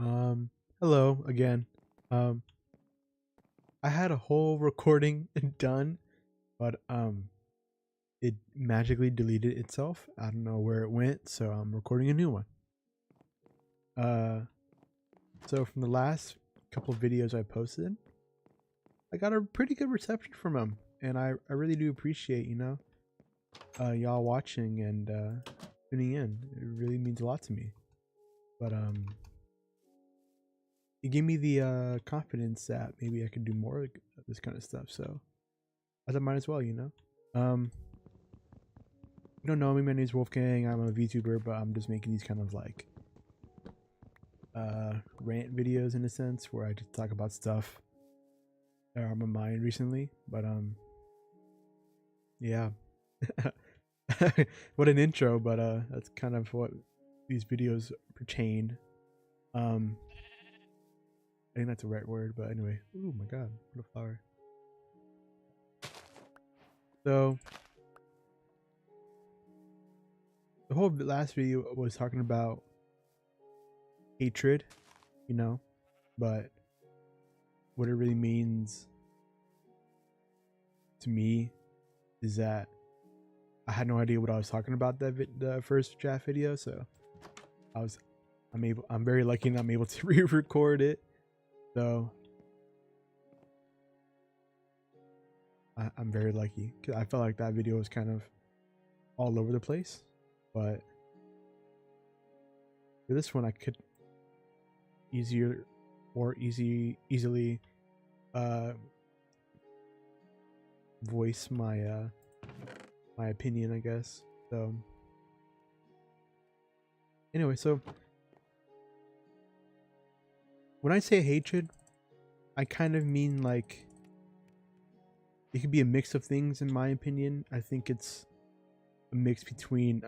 Um, Hello again. Um, I had a whole recording done, but it magically deleted itself. I don't know where it went, so I'm recording a new one. Uh, so from the last couple of videos I posted, I got a pretty good reception from them, and I really do appreciate y'all watching and tuning in. It really means a lot to me. But it gave me the confidence that maybe I could do more of this kind of stuff. So I thought might as well. Um, you don't know me. My name's Wolfgang. I'm a VTuber, but I'm just making these kind of like rant videos in a sense where I just talk about stuff that are on my mind recently. But yeah. What an intro, but that's kind of what these videos pertain. Um, I think that's the right word, but anyway. Oh my god, what a flower. So the whole last video was talking about hatred, you know, but what it really means to me is that I had no idea what I was talking about the first draft video, so I was I'm very lucky that I'm able to re-record it. So I'm very lucky because I felt like that video was kind of all over the place, but for this one I could easily uh voice my opinion, I guess. So anyway, so when I say hatred, I kind of mean like it could be a mix of things in my opinion. I think it's a mix between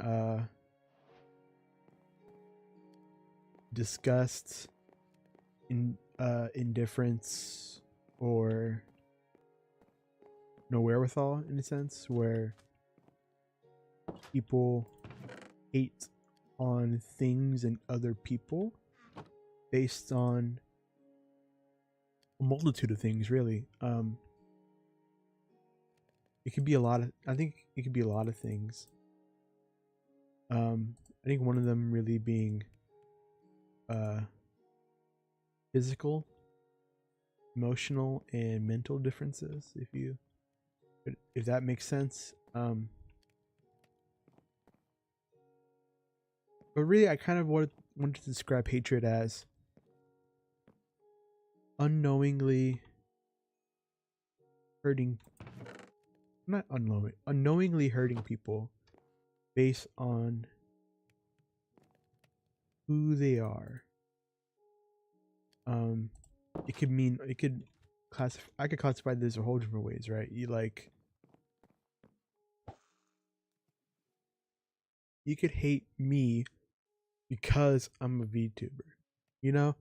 disgust, indifference, or no wherewithal in a sense where people hate on things and other people based on a multitude of things really. It could be a lot of I think it could be a lot of things. I think one of them really being uh physical, emotional, and mental differences, if that makes sense. But really I kind of wanted to describe hatred as unknowingly hurting, not unknowingly hurting people based on who they are. um it could mean it could classify I could classify this a whole different ways, right? You could hate me because I'm a VTuber, you know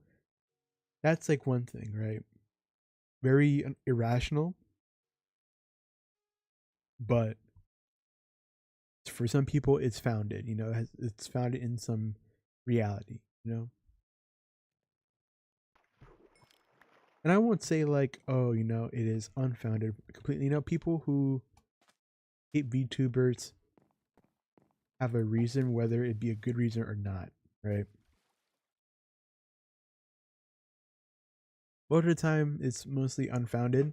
that's like one thing, right? Very irrational, but for some people it's founded, it's founded in some reality. And I won't say like, oh, it is unfounded completely. People who hate VTubers have a reason, whether it be a good reason or not, right? Most of the time, it's mostly unfounded.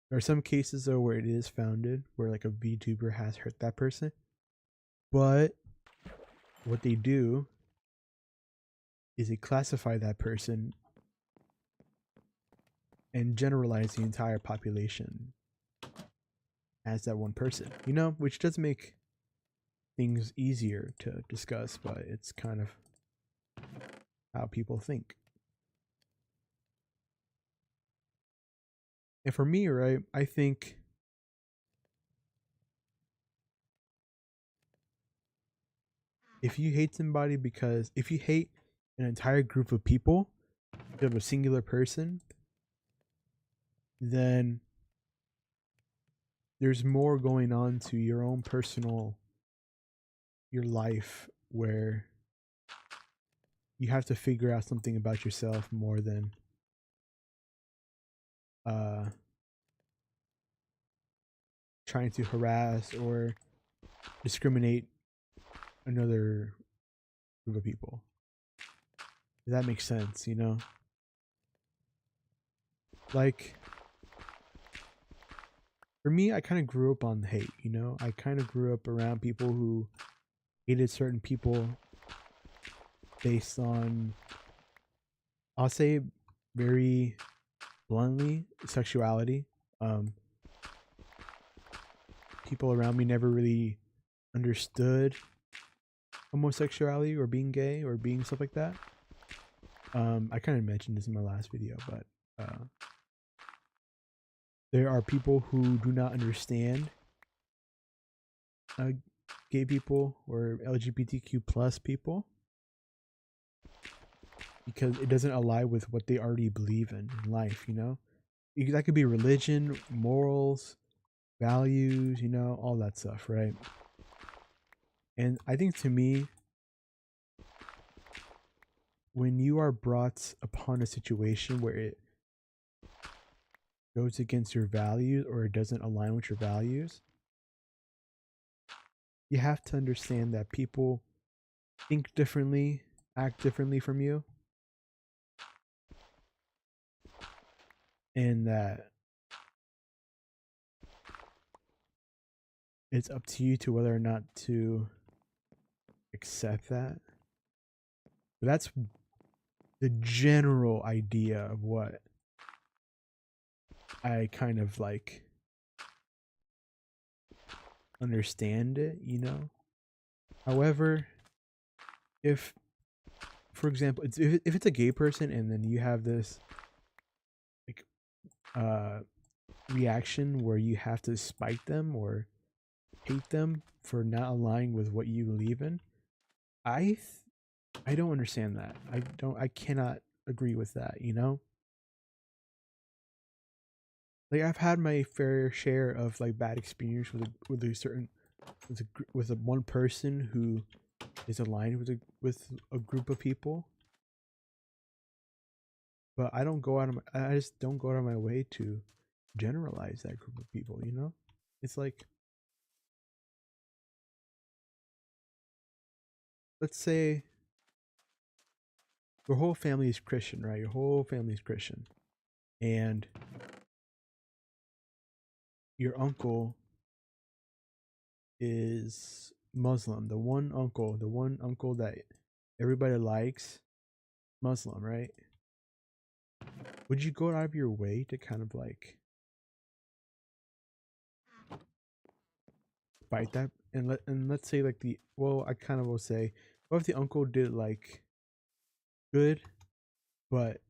There are some cases though where it is founded, where like a VTuber has hurt that person, but what they do is they classify that person and generalize the entire population as that one person, which does make things easier to discuss, but it's kind of how people think. And for me, right, I think if you hate somebody because if you hate an entire group of people of a singular person, then there's more going on to your own personal your life where you have to figure out something about yourself more than uh trying to harass or discriminate another group of people. Does that make sense, you know? Like, for me, I kind of grew up on hate, you know? I kind of grew up around people who hated certain people based on, I'll say very bluntly, sexuality. Um, People around me never really understood homosexuality or being gay or being stuff like that. I kind of mentioned this in my last video, but there are people who do not understand uh, gay people or LGBTQ plus people because it doesn't align with what they already believe in life, you know? That could be religion, morals, values, you know, all that stuff, right? And I think to me, when you are brought upon a situation where it goes against your values or it doesn't align with your values, you have to understand that people think differently, act differently from you, and that it's up to you to whether or not to accept that. But that's the general idea of what I kind of like understand it, you know? However, if, for example, if it's a gay person and then you have this like uh reaction where you have to spite them or hate them for not aligning with what you believe in, I I don't understand that. I cannot agree with that, you know? Like I've had my fair share of like bad experience with a certain with a one person who is aligned with a group of people, but I just don't go out of my way to generalize that group of people, you know? It's like, let's say your whole family is Christian, right? Your whole family is Christian. And your uncle is Muslim. The one uncle that everybody likes, Muslim, right? Would you go out of your way to kind of like fight that? And let's say like I kind of will say, what if the uncle did like good, but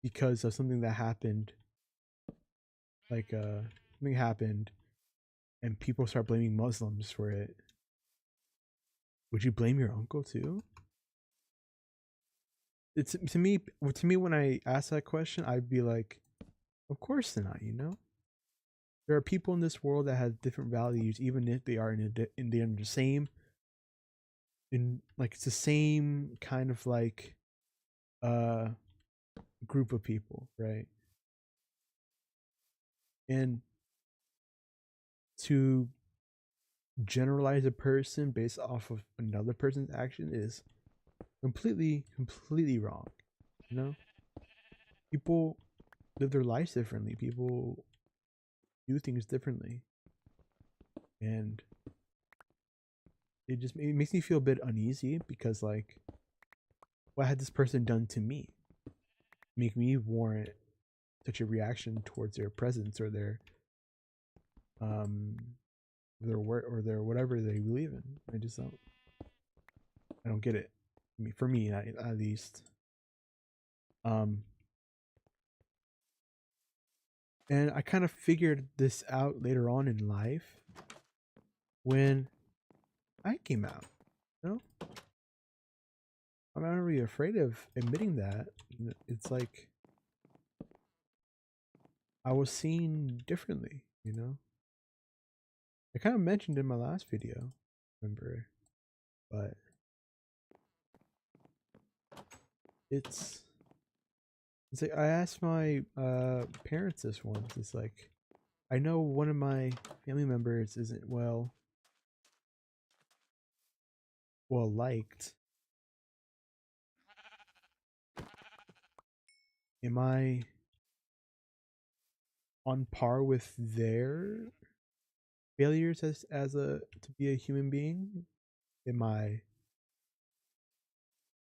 because of something that happened, like something happened, and people start blaming Muslims for it, would you blame your uncle too? It's to me when I ask that question, I'd be like, of course not, you know? There are people in this world that have different values, even if they are in the same, in like it's the same kind of like uh group of people, right? And to generalize a person based off of another person's action is completely wrong. You know, people live their lives differently. People do things differently, and it makes me feel a bit uneasy because like, what had this person done to me? Make me warrant such a reaction towards their presence or um their work or their whatever they believe in. I don't get it. I mean, for me at least. Um, and I kind of figured this out later on in life when I came out. You know, I'm not really afraid of admitting that. It's like I was seen differently. You know, I kind of mentioned in my last video, remember, but it's it's like I asked my parents this once. It's like I know one of my family members isn't well liked. Am I on par with their failures as a to be a human being? Am I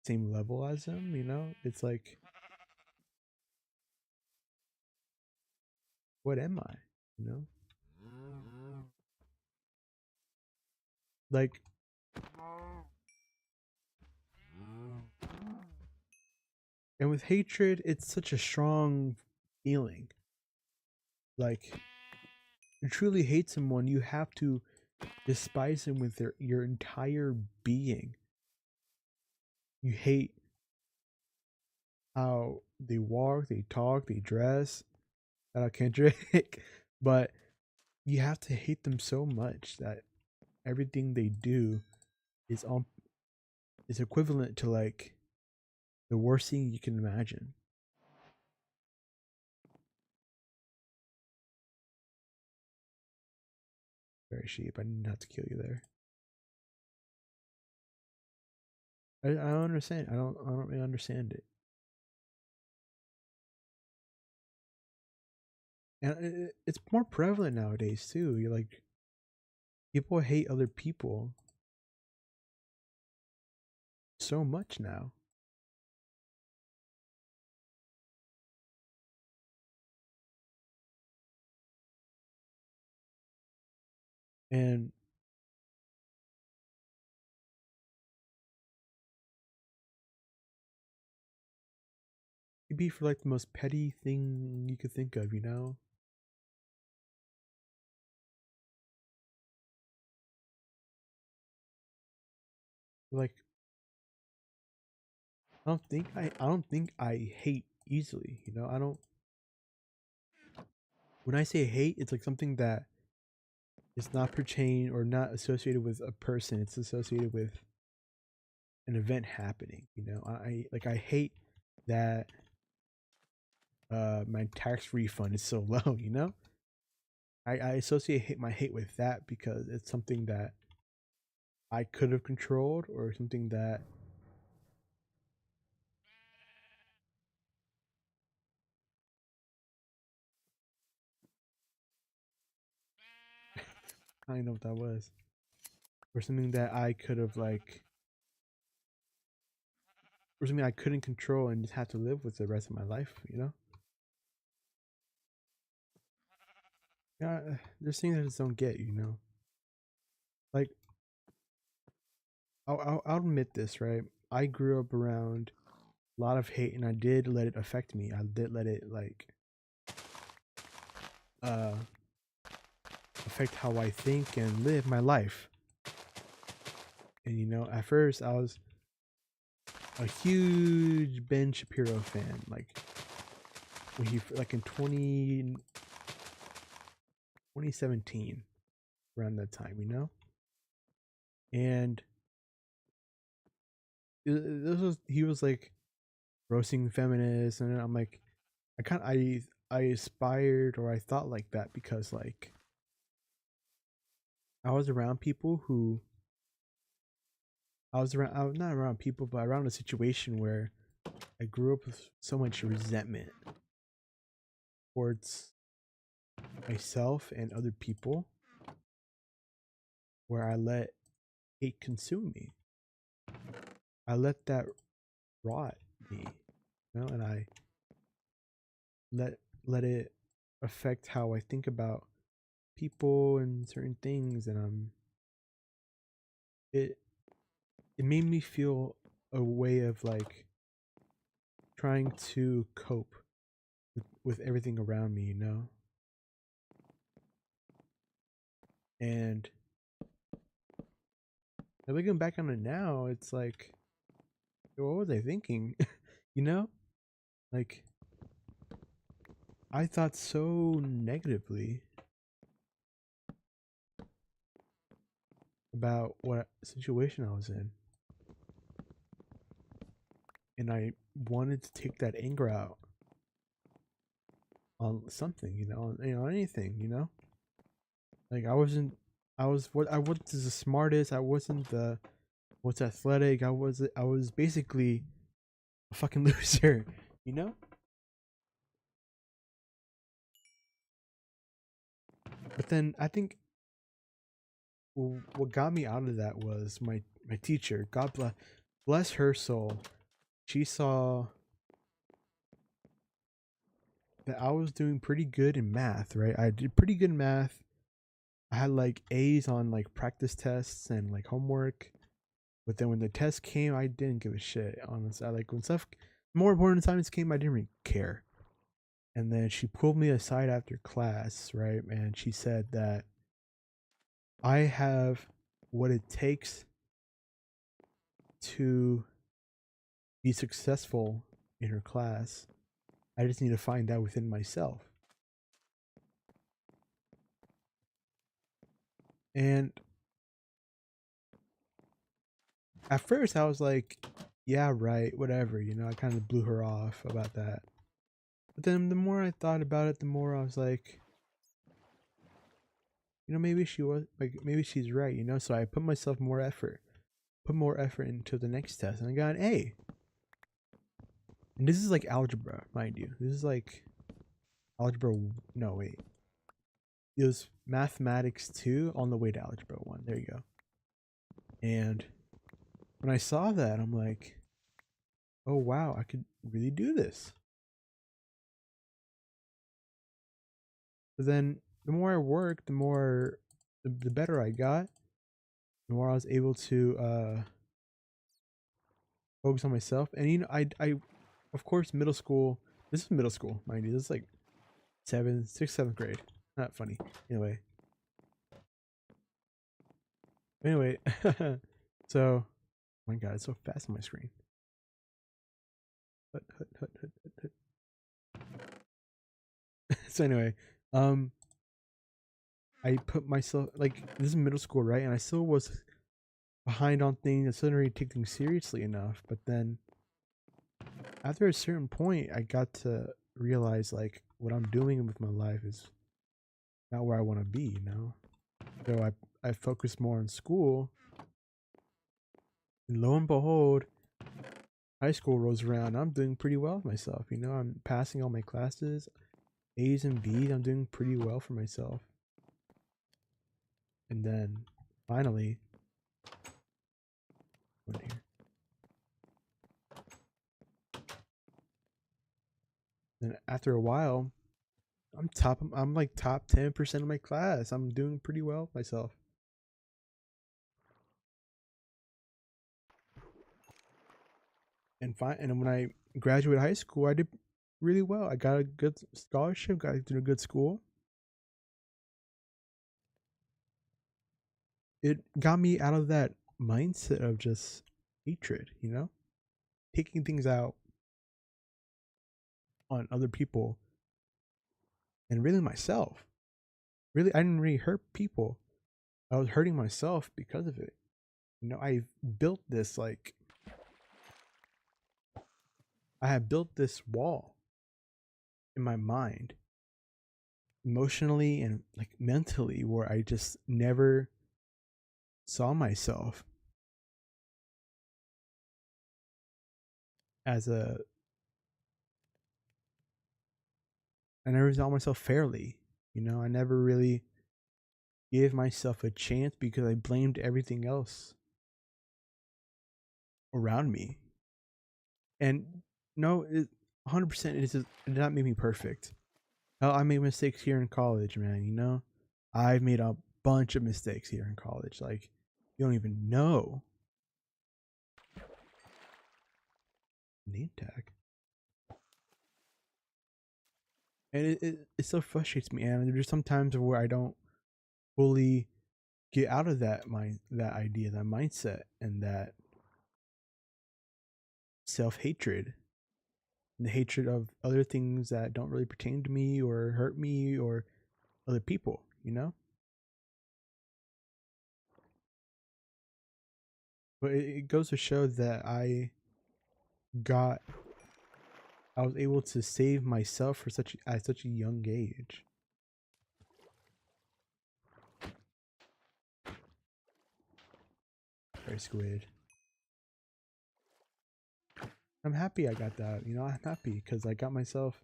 same level as them? You know, it's like, what am I? You know, like, and with hatred, it's such a strong feeling. Like, to truly hate someone, you have to despise them with your entire being. You hate how they walk, they talk, they dress. Shout out Kendrick, but you have to hate them so much that everything they do is on is equivalent to like the worst thing you can imagine. Very sheep. I didn't have to kill you there. I don't understand. I don't really understand it. And it's more prevalent nowadays too. You're like people hate other people so much now. And it'd be for like the most petty thing you could think of, you know? Like I don't think I hate easily, you know? I don't when I say hate, it's like something that is not pertain or not associated with a person. It's associated with an event happening, you know? I hate that my tax refund is so low, you know? I associate my hate with that because it's something that I could have controlled or something that I don't know what that was. Or something that I could have like or something I couldn't control and just had to live with the rest of my life, you know? Yeah, there's things I just don't get, you know? Like I'll admit this, right? I grew up around a lot of hate and I did let it affect me. I did let it like uh affect how I think and live my life. And you know, at first I was a huge Ben Shapiro fan. Like when he like in 2017 around that time, you know? And this was he was like roasting feminists and I'm like I aspired or I thought like that because like I was around people who I was not around people but around a situation where I grew up with so much resentment towards myself and other people where I let hate consume me. I let that rot me, you know, and I let let it affect how I think about people and certain things and it it made me feel a way of like trying to cope with everything around me, you know? And looking back on it now, it's like, what was I thinking? You know? Like, I thought so negatively about what situation I was in. and I wanted to take that anger out on something, anything, Like I wasn't the smartest. I wasn't the what's athletic. I was basically a fucking loser, you know? But then I think what got me out of that was my teacher. God bless her soul. She saw that I was doing pretty good in math, right? I did pretty good in math. I had like A's on like practice tests and like homework. But then when the test came, I didn't give a shit. Honestly, I like when stuff more important assignments came, I didn't really care. And then she pulled me aside after class, right? And she said that I have what it takes to be successful in her class. I just need to find that within myself. And at first, I was like, yeah, right, whatever. I kind of blew her off about that. But then the more I thought about it, the more I was like, maybe she was like, maybe she's right, So I put more effort into the next test, and I got an A. And this is like algebra, mind you. This is like algebra. No, wait. It was mathematics 2 on the way to algebra 1. There you go. And when I saw that, I'm like, oh wow, I could really do this. But then the more I worked, the better I got. The more I was able to focus on myself. And I of course middle school. This is middle school, mind you. This is like 7th grade. Not funny. Anyway. Anyway, so my god, it's so fast on my screen. Hut, hut, hut, hut, hut, hut. So anyway, um, I put myself like this is middle school, right? And I still was behind on things. I still didn't really take things seriously enough. But then after a certain point, I got to realize like what I'm doing with my life is not where I want to be. So I focused more on school, and lo and behold, high school rolls around. I'm doing pretty well with myself. I'm passing all my classes, A's and B's. I'm doing pretty well for myself. And then finally, what here? Then after a while, I'm top. I'm like top 10% of my class. I'm doing pretty well with myself. And fine. And when I graduated high school, I did really well. I got a good scholarship. Got into a good school. It got me out of that mindset of just hatred. Taking things out on other people and really myself. Really, I didn't really hurt people. I was hurting myself because of it. I built this like I have built this wall in my mind, emotionally and like mentally, where I just never saw myself as a I never saw myself fairly. I never really gave myself a chance because I blamed everything else around me. And no, 100% it did not make me perfect. Hell, I made mistakes here in college, man. I've made a bunch of mistakes here in college. Like, you don't even know. Name tag. And it still frustrates me. And there's some times where I don't fully get out of that idea, that mindset, and that self-hatred. And the hatred of other things that don't really pertain to me or hurt me or other people. But it goes to show that got I was able to save myself for such at such a young age. Sorry, squid. I'm happy I got that. You know, I'm happy because I got myself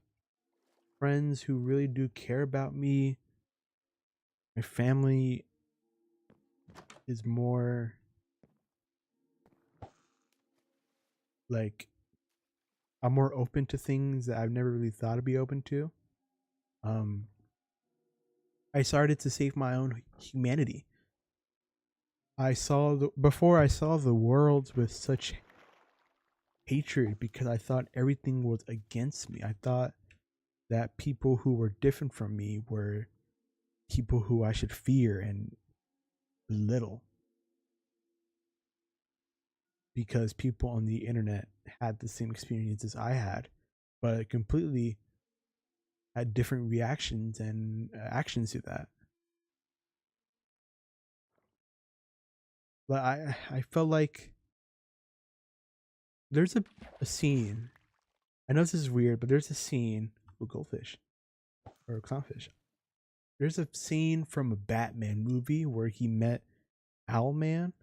friends who really do care about me. My family is more like I'm more open to things that I've never really thought to be open to. Um, I started to save my own humanity. Before I saw the world with such hatred because I thought everything was against me. I thought that people who were different from me were people who I should fear and belittle because people on the internet had the same experiences I had, but completely had different reactions and actions to that. But I felt like there's a scene. I know this is weird, but there's a scene with goldfish or clownfish. There's a scene from a Batman movie where he met Owlman.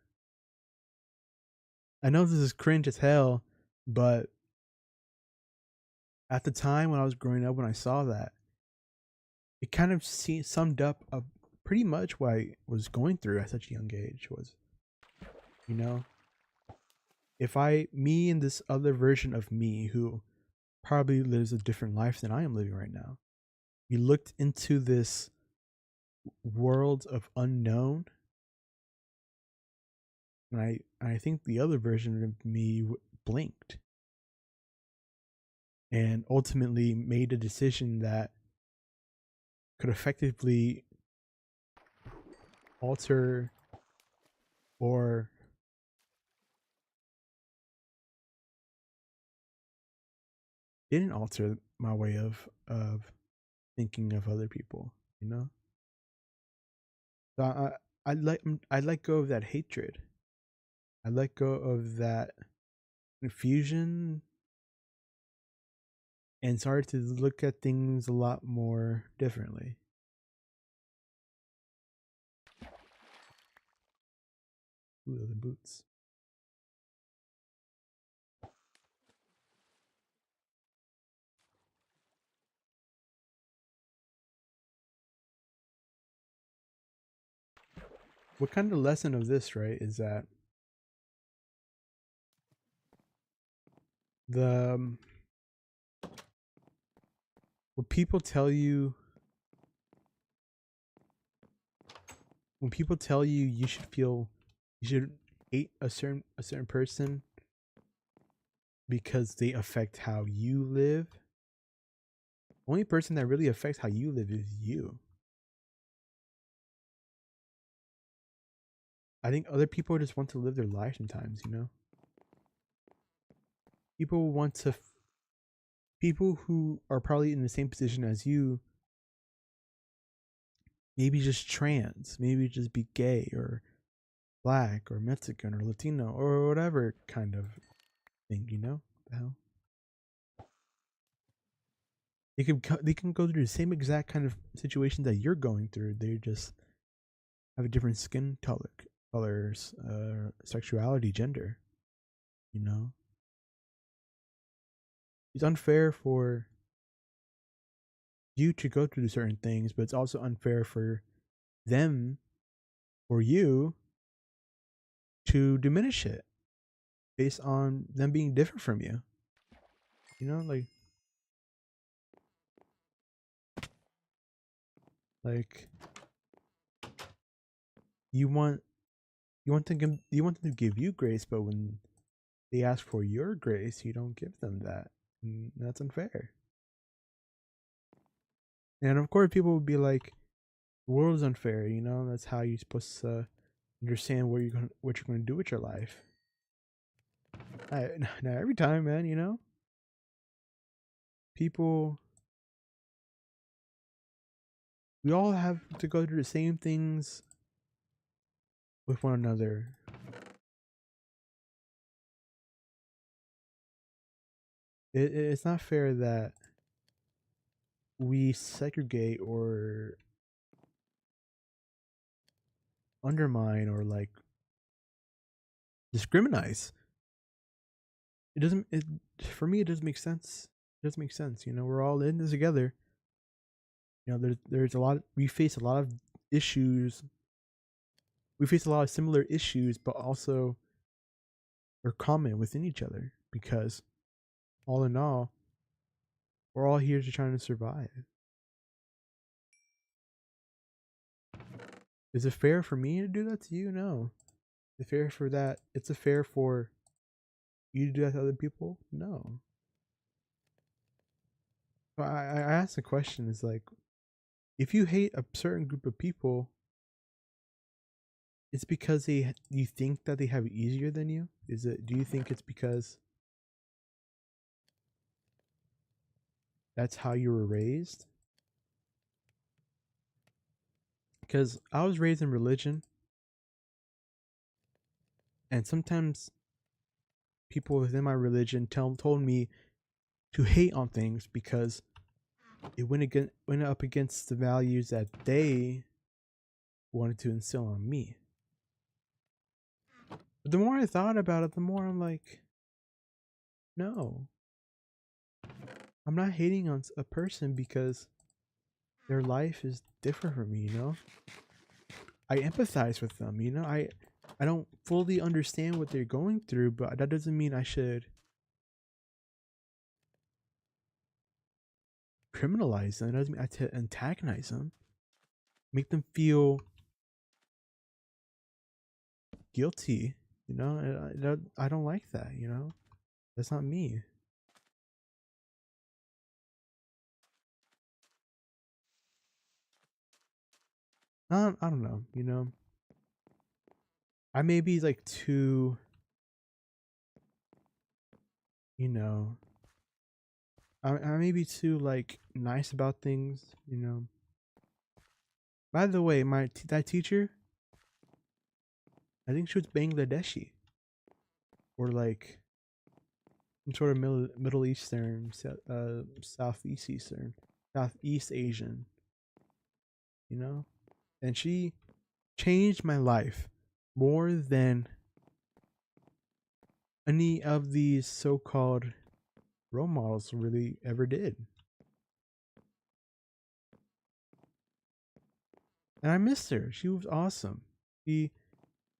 I know this is cringe as hell, but at the time when I was growing up, when I saw that, it kind of summed up pretty much what I was going through at such a young age. Was, you know, if me and this other version of me who probably lives a different life than I am living right now, we looked into this world of unknown, and I think the other version of me blinked and ultimately made a decision that could effectively alter or didn't alter my way of thinking of other people, you know. So I let go of that hatred. I let go of that confusion and started to look at things a lot more differently. Ooh, the boots. What kind of lesson of this, right, is that the when people tell you when people tell you you should hate a certain person because they affect how you live. The only person that really affects how you live is you. I think other people just want to live their life sometimes, you know? People want to people who are probably in the same position as you, maybe just trans, maybe just be gay or black or Mexican or Latino or whatever kind of thing, you know? The hell? They can go through the same exact kind of situation that you're going through. They just have a different skin colors, sexuality, gender. You know, it's unfair for you to go through certain things, but it's also unfair for them or you to diminish it based on them being different from you. You know, like you want you want them to give you grace, but when they ask for your grace, you don't give them that. And that's unfair. And of course, people would be like, "The world is unfair." You know, that's how you're supposed to understand what you're gonna do with your life. Now every time, man, you know, people we all have to go through the same things with one another. it's not fair that we segregate or undermine or like discriminate. It doesn't. It for me, it doesn't make sense. It doesn't make sense. You know, we're all in this together. You know, there's a lot. We face a lot of issues. We face a lot of similar issues, but also are common within each other because all in all, we're all here to trying to survive. Is it fair for me to do that to you? No. Is it fair for that? It's a fair for you to do that to other people? No. I asked the question is like, if you hate a certain group of people, it's because you think that they have it easier than you? Is it? Do you think it's because that's how you were raised? Because I was raised in religion, and sometimes people within my religion told me to hate on things because it went up against the values that they wanted to instill on me. But the more I thought about it, the more I'm like, no, I'm not hating on a person because their life is different from me. You know, I empathize with them. You know, I don't fully understand what they're going through, but that doesn't mean I should criminalize them. It doesn't mean I have to antagonize them, make them feel guilty. You know, I don't like that. You know, that's not me. I don't know. You know, I may be like too. You know, I may be too like nice about things. You know. By the way, that teacher, I think she was Bangladeshi or like some sort of Middle Eastern, Southeast Eastern, Southeast Asian. You know, and she changed my life more than any of these so-called role models really ever did. And I missed her. She was awesome. She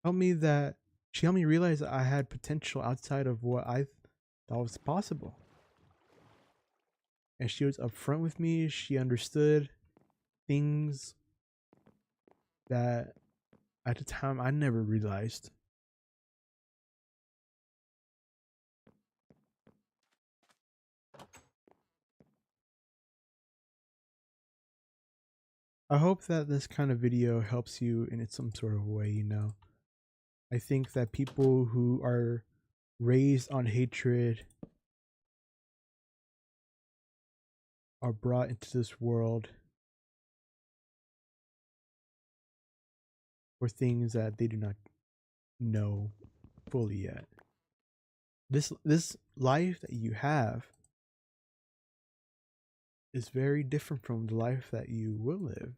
helped me that she helped me realize that I had potential outside of what I thought was possible. And she was upfront with me. She understood things that at the time I never realized. I hope that this kind of video helps you in some sort of way, you know. I think that people who are raised on hatred are brought into this world for things that they do not know fully yet. This life that you have is very different from the life that you will live.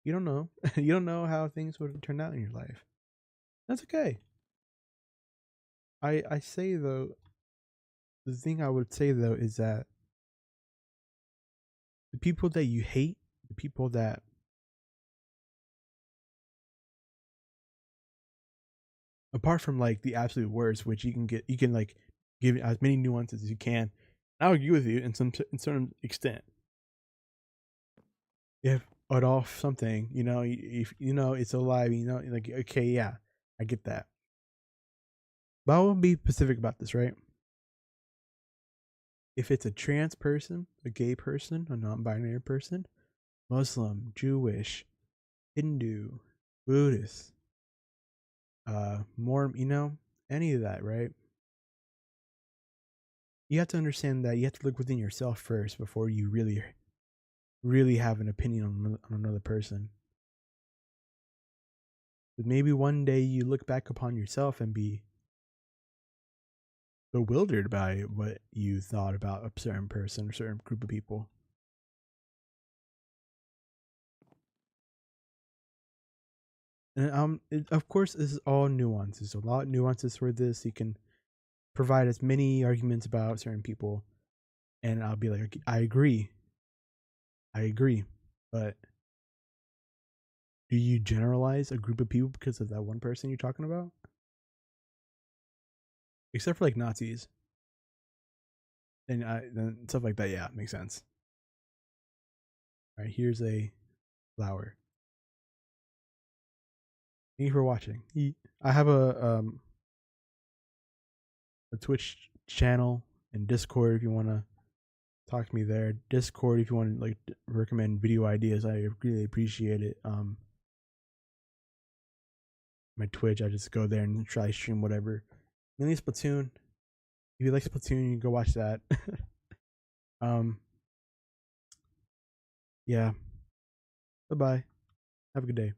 You don't know. You don't know how things would turn out in your life. That's okay. I say though, the thing I would say though is that the people that you hate, the people that apart from like the absolute worst, which you can like give as many nuances as you can. I agree with you in certain extent. If at all something, you know, if you know it's alive, you know, like okay, yeah, I get that. But I will be specific about this, right? If it's a trans person, a gay person, a non-binary person, Muslim, Jewish, Hindu, Buddhist, more, you know, any of that, right? You have to understand that you have to look within yourself first before you really have an opinion on another person. But maybe one day you look back upon yourself and be bewildered by what you thought about a certain person or certain group of people. And of course, this is all nuances. A lot of nuances for this. You can provide as many arguments about certain people, and I'll be like, I agree, but do you generalize a group of people because of that one person you're talking about? Except for like Nazis and then stuff like that. Yeah, makes sense. All right, here's a flower. Thank you for watching. I have a Twitch channel and Discord if you want to talk to me there. Discord if you want to like recommend video ideas. I really appreciate it. My Twitch, I just go there and try stream whatever. Mainly Splatoon. If you like Splatoon, you can go watch that. um, yeah. Bye bye. Have a good day.